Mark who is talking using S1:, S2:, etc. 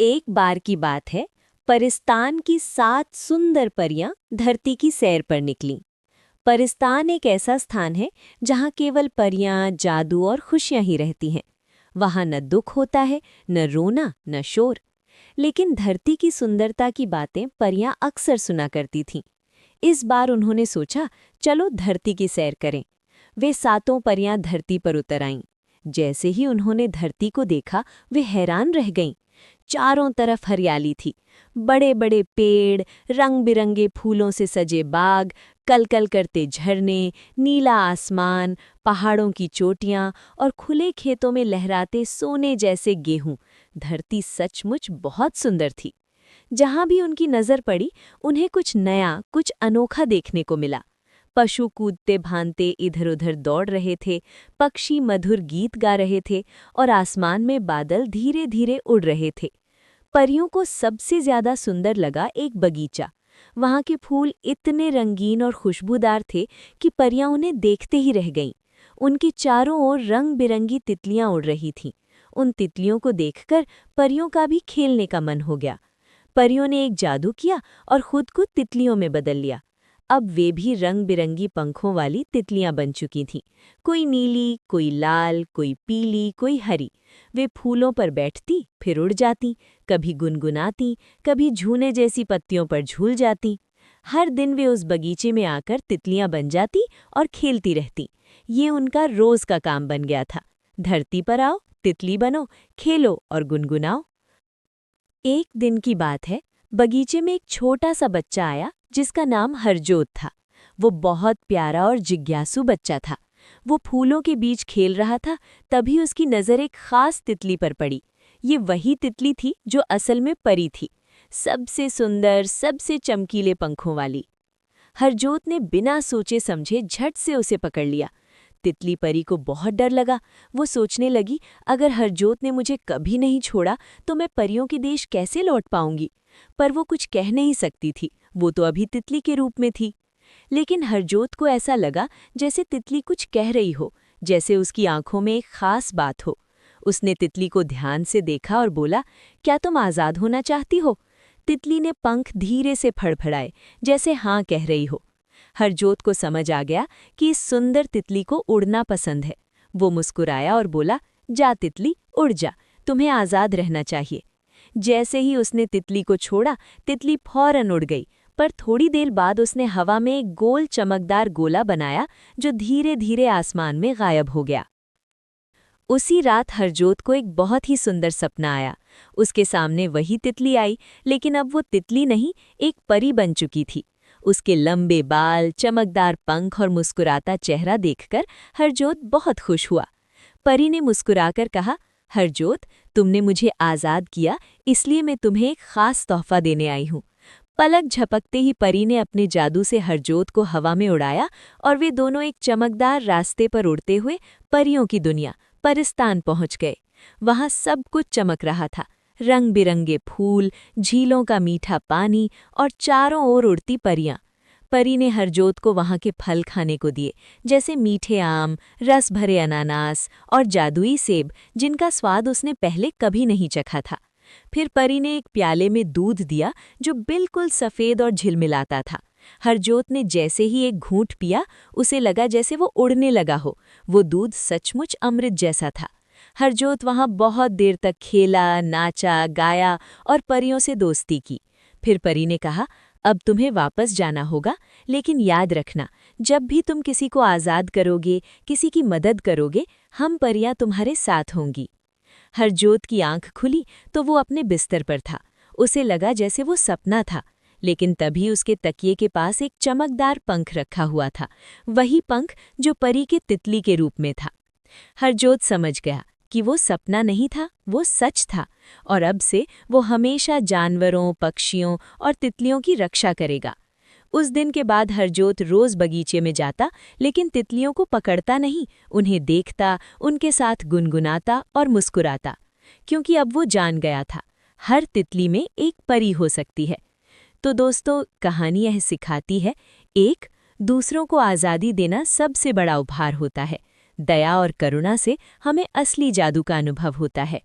S1: एक बार की बात है, परिस्तान की 7 सुंदर परियां धरती की सैर पर निकलीं। परिस्तान एक ऐसा स्थान है जहां केवल परियां, जादू और खुशियां ही रहती हैं। वहां न दुख होता है, न रोना, न शोर। लेकिन धरती की सुंदरता की बातें परियां अक्सर सुना करती थीं। इस बार उन्होंने सोचा, चलो धरती की सैर करें। वे 7 परियां धरती पर उतर आईं। जैसे ही उन्होंने धरती को देखा, वे हैरान रह गईं। चारों तरफ हरियाली थी। बड़े बड़े पेड़, रंग बिरंगे फूलों से सजे बाग, कलकल करते झरने, नीला आसमान, पहाड़ों की चोटियां और खुले खेतों में लहराते सोने जैसे गेहूं। धरती सचमुच बहुत सुंदर थी। जहां भी उनकी नजर पड़ी, उन्हें कुछ नया, कुछ अनोखा देखने को मिला। पशु कूदते भानते इधर उधर दौड़ रहे थे, पक्षी मधुर गीत गा रहे थे और आसमान में बादल धीरे धीरे उड़ रहे थे। परियों को सबसे ज्यादा सुंदर लगा एक बगीचा। वहां के फूल इतने रंगीन और खुशबूदार थे कि परियां उन्हें देखते ही रह गईं। उनकी चारों ओर रंग बिरंगी तितलियां उड़ रही थीं। उन तितलियों को देखकर परियों का भी खेलने का मन हो गया। परियों ने एक जादू किया और खुद को तितलियों में बदल लिया। अब वे भी रंग बिरंगी पंखों वाली तितलियां बन चुकी थीं। कोई नीली, कोई लाल, कोई पीली, कोई हरी। वे फूलों पर बैठती, फिर उड़ जाती, कभी गुनगुनाती, कभी झूने जैसी पत्तियों पर झूल जाती। हर दिन वे उस बगीचे में आकर तितलियां बन जाती और खेलती रहती। ये उनका रोज का काम बन गया था। धरती पर आओ, तितली बनो, खेलो और गुनगुनाओ। एक दिन की बात है, बगीचे में एक छोटा सा बच्चा आया जिसका नाम हरजोत था। वो बहुत प्यारा और जिज्ञासु बच्चा था। वो फूलों के बीच खेल रहा था, तभी उसकी नज़र एक खास तितली पर पड़ी। ये वही तितली थी जो असल में परी थी, सबसे सुंदर, सबसे चमकीले पंखों वाली। हरजोत ने बिना सोचे समझे झट से उसे पकड़ लिया। तितली परी को बहुत डर लगा। वो सोचने लगी, अगर हरजोत ने मुझे कभी नहीं छोड़ा तो मैं परियों के देश कैसे लौट पाऊंगी। पर वो कुछ कह नहीं सकती थी, वो तो अभी तितली के रूप में थी। लेकिन हरजोत को ऐसा लगा जैसे तितली कुछ कह रही हो, जैसे उसकी आंखों में एक खास बात हो। उसने तितली को ध्यान से देखा और बोला, क्या तुम आज़ाद होना चाहती हो? तितली ने पंख धीरे से फड़फड़ाए, जैसे हाँ कह रही हो। हरजोत को समझ आ गया कि इस सुंदर तितली को उड़ना पसंद है। वो मुस्कुराया और बोला, जा तितली, उड़ जा, तुम्हें आज़ाद रहना चाहिए। जैसे ही उसने तितली को छोड़ा, तितली फौरन उड़ गई। पर थोड़ी देर बाद उसने हवा में एक गोल चमकदार गोला बनाया जो धीरे धीरे आसमान में गायब हो गया। उसी रात हरजोत को एक बहुत ही सुंदर सपना आया। उसके सामने वही तितली आई, लेकिन अब वो तितली नहीं, एक परी बन चुकी थी। उसके लंबे बाल, चमकदार पंख और मुस्कुराता चेहरा देखकर हरजोत बहुत खुश हुआ। परी ने मुस्कुराकर कहा, हरजोत, तुमने मुझे आज़ाद किया, इसलिए मैं तुम्हें एक खास तोहफा देने आई हूँ। पलक झपकते ही परी ने अपने जादू से हरजोत को हवा में उड़ाया और वे दोनों एक चमकदार रास्ते पर उड़ते हुए परियों की दुनिया परिस्तान पहुंच गए। वहां सब कुछ चमक रहा था, रंग बिरंगे फूल, झीलों का मीठा पानी और चारों ओर उड़ती परियां। परी ने हरजोत को वहां के फल खाने को दिए, जैसे मीठे आम, रस भरे अनानास और जादुई सेब, जिनका स्वाद उसने पहले कभी नहीं चखा था। फिर परी ने एक प्याले में दूध दिया जो बिल्कुल सफ़ेद और झिलमिलाता था। हरजोत ने जैसे ही एक घूंट पिया, उसे लगा जैसे वो उड़ने लगा हो। वो दूध सचमुच अमृत जैसा था। हरजोत वहां बहुत देर तक खेला, नाचा, गाया और परियों से दोस्ती की। फिर परी ने कहा, अब तुम्हें वापस जाना होगा, लेकिन याद रखना, जब भी तुम किसी को आज़ाद करोगे, किसी की मदद करोगे, हम परियां तुम्हारे साथ होंगी। हरजोत की आंख खुली तो वो अपने बिस्तर पर था। उसे लगा जैसे वो सपना था, लेकिन तभी उसके तकिए के पास एक चमकदार पंख रखा हुआ था, वही पंख जो परी के तितली के रूप में था। हरजोत समझ गया कि वो सपना नहीं था, वो सच था, और अब से वो हमेशा जानवरों, पक्षियों और तितलियों की रक्षा करेगा। उस दिन के बाद हरजोत रोज बगीचे में जाता, लेकिन तितलियों को पकड़ता नहीं, उन्हें देखता, उनके साथ गुनगुनाता और मुस्कुराता, क्योंकि अब वो जान गया था, हर तितली में एक परी हो सकती है। तो दोस्तों, कहानी यह सिखाती है, एक, दूसरों को आज़ादी देना सबसे बड़ा उपहार होता है। दया और करुणा से हमें असली जादू का अनुभव होता है।